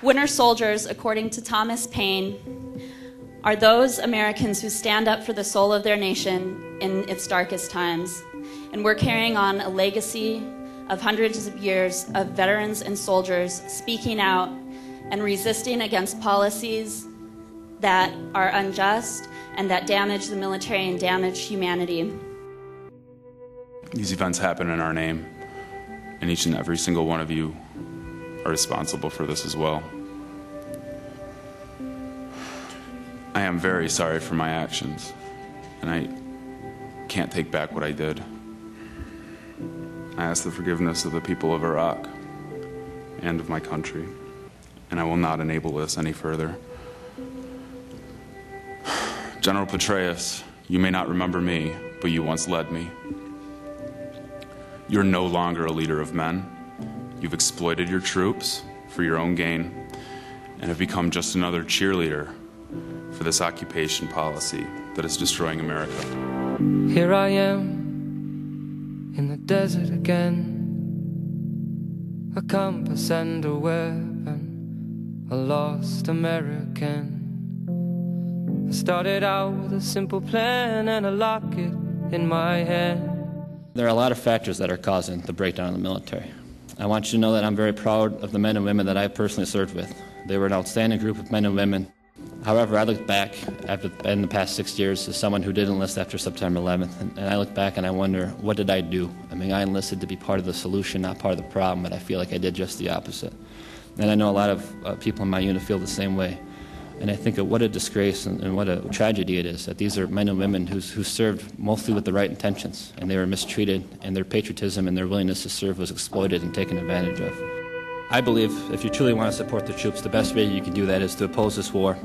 Winter soldiers, according to Thomas Paine, are those Americans who stand up for the soul of their nation in its darkest times. And we're carrying on a legacy of hundreds of years of veterans and soldiers speaking out and resisting against policies that are unjust and that damage the military and damage humanity. These events happen in our name, and each and every single one of you are responsible for this as well. I am very sorry for my actions, and I can't take back what I did. I ask the forgiveness of the people of Iraq and of my country, and I will not enable this any further. General Petraeus, you may not remember me, but you once led me. You're no longer a leader of men. You've exploited your troops for your own gain and have become just another cheerleader for this occupation policy that is destroying America. Here I am in the desert again, a compass and a weapon, a lost American. I started out with a simple plan and a locket in my hand. There are a lot of factors that are causing the breakdown of the military. I want you to know that I'm very proud of the men and women that I personally served with. They were an outstanding group of men and women. However, I look back in the past 6 years as someone who did enlist after September 11th, and I look back and I wonder, what did I do? I mean, I enlisted to be part of the solution, not part of the problem, but I feel like I did just the opposite. And I know a lot of people in my unit feel the same way. And I think what a disgrace and what a tragedy it is that these are men and women who served mostly with the right intentions, and they were mistreated, and their patriotism and their willingness to serve was exploited and taken advantage of. I believe if you truly want to support the troops, the best way you can do that is to oppose this war,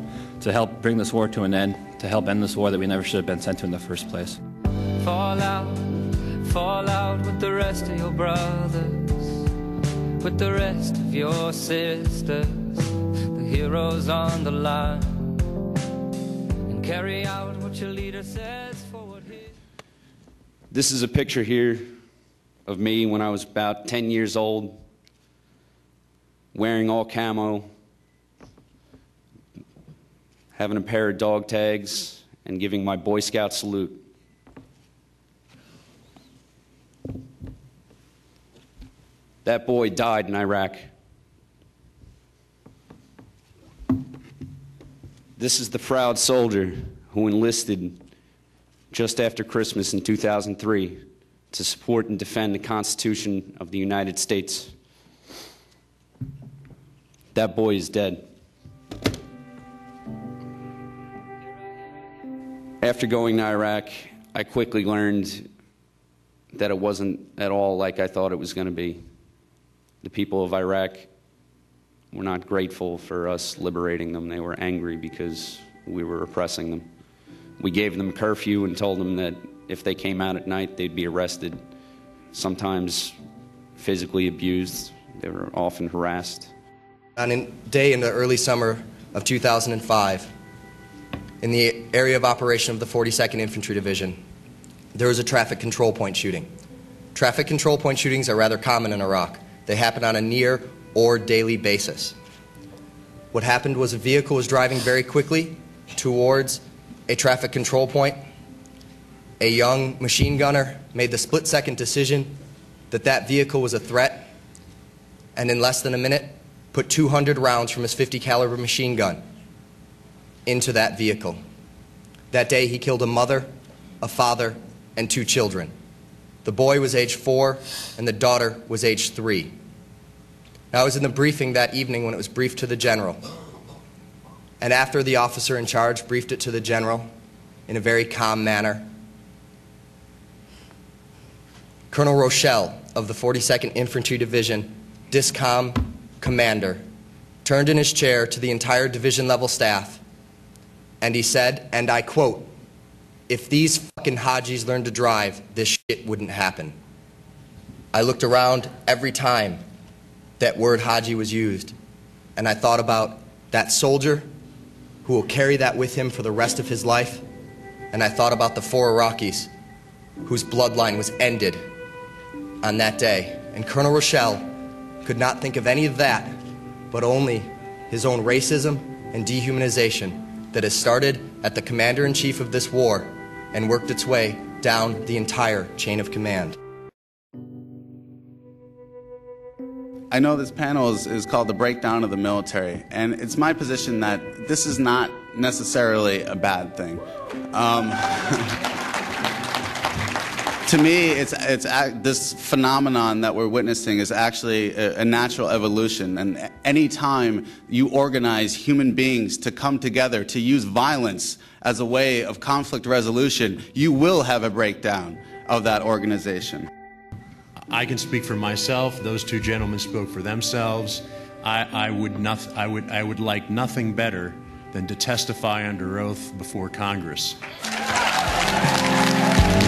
to help bring this war to an end, to help end this war that we never should have been sent to in the first place. Fall out with the rest of your brothers, with the rest of your sisters, the heroes on the line, and carry out what your leader says forward here. This is a picture here of me when I was about 10 years old, wearing all camo, having a pair of dog tags, and giving my Boy Scout salute. That boy died in Iraq. This is the proud soldier who enlisted just after Christmas in 2003 to support and defend the Constitution of the United States. That boy is dead. After going to Iraq, I quickly learned that it wasn't at all like I thought it was going to be. The people of Iraq were not grateful for us liberating them. They were angry because we were oppressing them. We gave them curfew and told them that if they came out at night, they'd be arrested, sometimes physically abused. They were often harassed. On a day in the early summer of 2005, in the area of operation of the 42nd Infantry Division, there was a traffic control point shooting. Traffic control point shootings are rather common in Iraq. They happen on a near or daily basis. What happened was a vehicle was driving very quickly towards a traffic control point. A young machine gunner made the split-second decision that that vehicle was a threat, and in less than a minute put 200 rounds from his .50 caliber machine gun into that vehicle. That day he killed a mother, a father, and 2 children. The boy was age 4 and the daughter was age 3. Now, I was in the briefing that evening when it was briefed to the general. And after the officer in charge briefed it to the general in a very calm manner, Colonel Rochelle of the 42nd Infantry Division, DISCOM commander, turned in his chair to the entire division-level staff, and he said, and I quote, "If these fucking Hajis learned to drive, this shit wouldn't happen." I looked around every time that word Haji was used, and I thought about that soldier who will carry that with him for the rest of his life, and I thought about the 4 Iraqis whose bloodline was ended on that day. And Colonel Rochelle could not think of any of that, but only his own racism and dehumanization that has started at the commander-in-chief of this war and worked its way down the entire chain of command. I know this panel is called The Breakdown of the Military, and it's my position that this is not necessarily a bad thing. To me, this phenomenon that we're witnessing is actually a natural evolution, and any time you organize human beings to come together to use violence as a way of conflict resolution, you will have a breakdown of that organization. I can speak for myself. Those two gentlemen spoke for themselves. I would like nothing better than to testify under oath before Congress.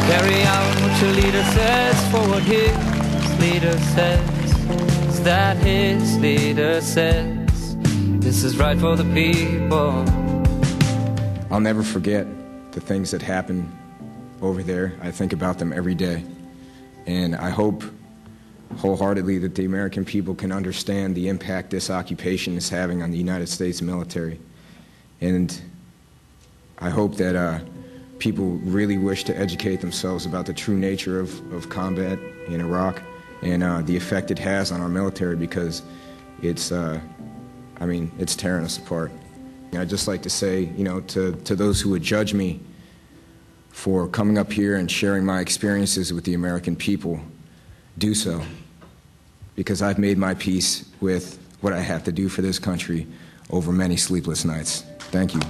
Carry out what your leader says, for what his leader says is that his leader says this is right for the people. I'll never forget the things that happened over there. I think about them every day. And I hope wholeheartedly that the American people can understand the impact this occupation is having on the United States military. And I hope that people really wish to educate themselves about the true nature of combat in Iraq and the effect it has on our military, because it's tearing us apart. And I'd just like to say, to those who would judge me for coming up here and sharing my experiences with the American people, do so, because I've made my peace with what I have to do for this country over many sleepless nights. Thank you.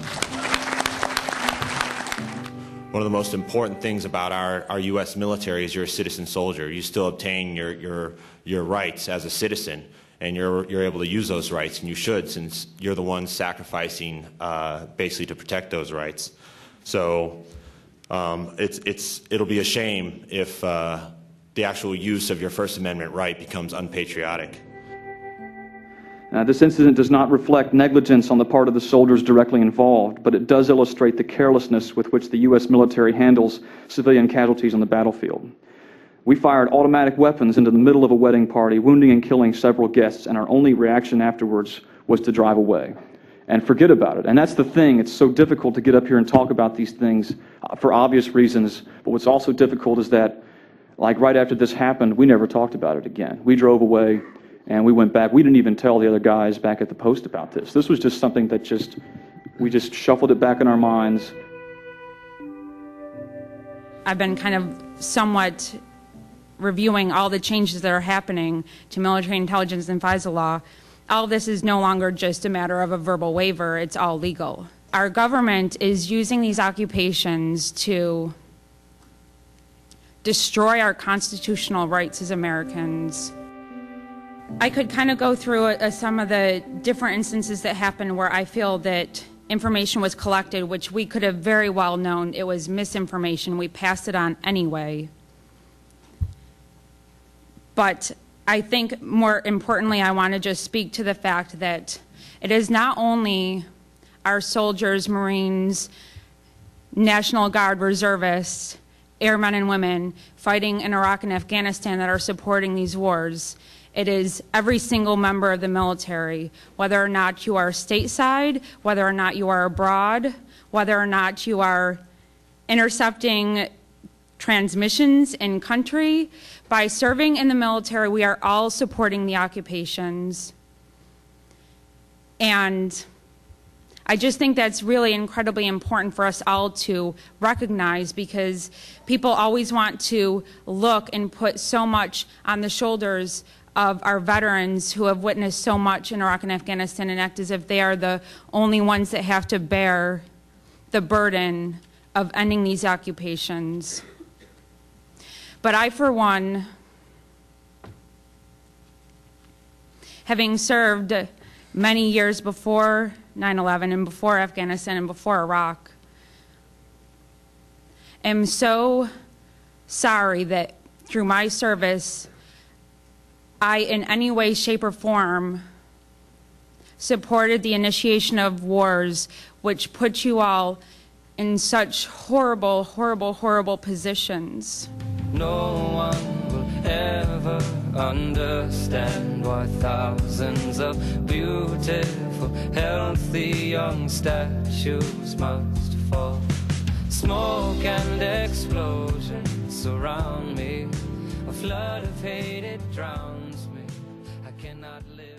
One of the most important things about our U.S. military is you're a citizen soldier. You still obtain your rights as a citizen, and you're able to use those rights, and you should, since you're the ones sacrificing basically to protect those rights. So it'll be a shame if the actual use of your First Amendment right becomes unpatriotic. This incident does not reflect negligence on the part of the soldiers directly involved, but it does illustrate the carelessness with which the U.S. military handles civilian casualties on the battlefield. We fired automatic weapons into the middle of a wedding party, wounding and killing several guests, and our only reaction afterwards was to drive away and forget about it. And that's the thing. It's so difficult to get up here and talk about these things for obvious reasons, but what's also difficult is that, like right after this happened, we never talked about it again. We drove away and we went back. We didn't even tell the other guys back at the post about this. This was just something that we just shuffled it back in our minds. I've been kind of somewhat reviewing all the changes that are happening to military intelligence and FISA law. All of this is no longer just a matter of a verbal waiver. It's all legal. Our government is using these occupations to destroy our constitutional rights as Americans. I could kind of go through some of the different instances that happened where I feel that information was collected, which we could have very well known it was misinformation. We passed it on anyway. But I think more importantly, I want to just speak to the fact that it is not only our soldiers, Marines, National Guard reservists, airmen and women fighting in Iraq and Afghanistan that are supporting these wars. It is every single member of the military, whether or not you are stateside, whether or not you are abroad, whether or not you are intercepting transmissions in country. By serving in the military, we are all supporting the occupations. And I just think that's really incredibly important for us all to recognize, because people always want to look and put so much on the shoulders of our veterans who have witnessed so much in Iraq and Afghanistan and act as if they are the only ones that have to bear the burden of ending these occupations. But I, for one, having served many years before 9/11 and before Afghanistan and before Iraq, am so sorry that through my service, I, in any way, shape, or form, supported the initiation of wars which put you all in such horrible, horrible, horrible positions. No one will ever understand why thousands of beautiful, healthy young statues must fall. Smoke and explosions surround me. A flood of hate, it drowns me. I cannot live.